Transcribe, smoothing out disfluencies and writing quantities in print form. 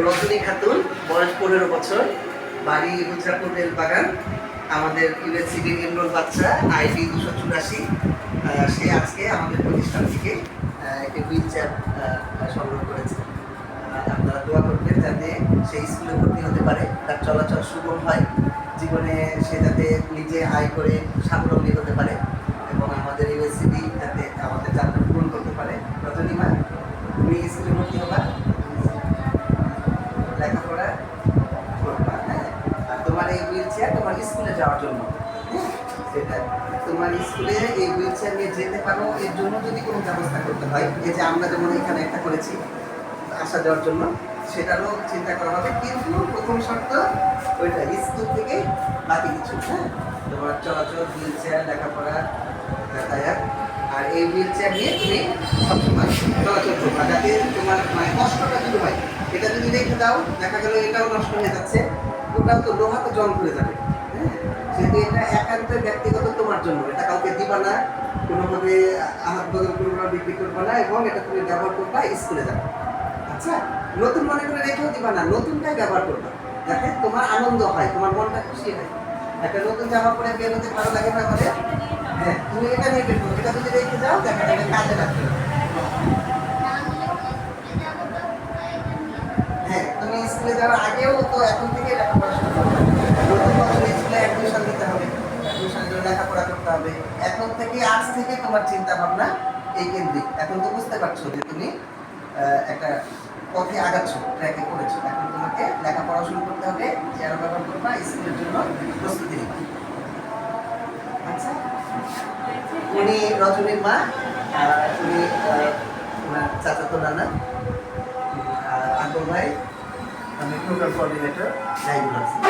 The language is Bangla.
রজনী খাতুন, বয়স 15 বছর, বাড়ি রুদ্রাপুর রেলবাগান, আমাদের ইউএসসিডি এনরোল বাচ্চা, আইডি 284। সে আজকে আমাদের প্রতিষ্ঠান থেকে একটি হুইল চেয়ার সংগ্রহ করেছে। আপনারা দোয়া করবেন যাতে সেই স্কুলে ভর্তি হতে পারে, তার চলাচল সুগম হয়, জীবনে সে যাতে নিজে আয় করে স্বাবলম্বী হতে পারে এবং আমাদের ইউএসসিডি যাতে আমাদের যাত্রা পূরণ করতে পারে। রজনীমা, তুমি স্কুলে ভর্তি হবা, লেখাপড়া করবা, হ্যাঁ? আর তোমার এই হুইল চেয়ার তোমার স্কুলে যাওয়ার জন্য, সেটা তোমার স্কুলে এই হুইল চেয়ার নিয়ে যেতে পারো, এর জন্য যদি কোনো ব্যবস্থা করতে হয়, এই যে আমরা যেমন এখানে একটা করেছি আসা যাওয়ার জন্য, সেটারও চিন্তা করা হবে। কিন্তু প্রথম শর্ত ওইটা স্কুল থেকে বাকি কিছু, হ্যাঁ, তোমার চলাচল, হুইল চেয়ার, লেখাপড়া, যাতায়াত, আর এই হুইল চেয়ার নিয়ে তুমি সবসময় চলাচল করবা, যাতে তোমার মানে কষ্টটা শুরু হয়। এটা যদি রেখে দাও, দেখা গেল এটাও নষ্ট হয়ে যাচ্ছে, ওটাও তো লোহা তো জং করে যাবে, হ্যাঁ। যেহেতু এটা একান্ত ব্যক্তিগত তোমার জন্য, এটা কাউকে দিবা না, কোনোভাবে আহাত বদল করবো না, বিক্রি করবো না, এবং এটা তুমি ব্যবহার করবা, স্কুলে যাবে। আচ্ছা, নতুন মনে করে রেখেও দিবা না, নতুনটাই ব্যবহার করবা, যাতে তোমার আনন্দ হয়, তোমার মনটা খুশি হয়। একটা নতুন জামা পরে বের হতে ভালো লাগে না করে, হ্যাঁ, তুমি এটা নিয়ে বের করো, এটা যদি রেখে যাও দেখা যাবে কাজে লাগবে। হ্যাঁ, তুমি স্কুলে যাওয়ার আগেও তো এখন থেকে লেখাপড়া শুরু করবে। নতুন বছর স্কুলে অ্যাডমিশন দিতে হবে, অ্যাডমিশনের জন্য লেখাপড়া করতে হবে। এখন থেকে, আজ থেকে তোমার চিন্তা ভাবনা এই কেন্দ্রিক। এখন তো বুঝতে পারছো যে তুমি একটা পথে আগাচ্ছ, ট্র্যাকে করেছো। এখন তোমাকে লেখাপড়া শুরু করতে হবে, চেয়ার ব্যবহার করবা, স্কুলের জন্য প্রস্তুতি নিবা। আচ্ছা, উনি রজনীর মা, উনি ওনার চাচাতো নানা, আকবর ভাই, আমি প্রোগ্রাম কোঅর্ডিনেটর, জাহিদুল হাসান।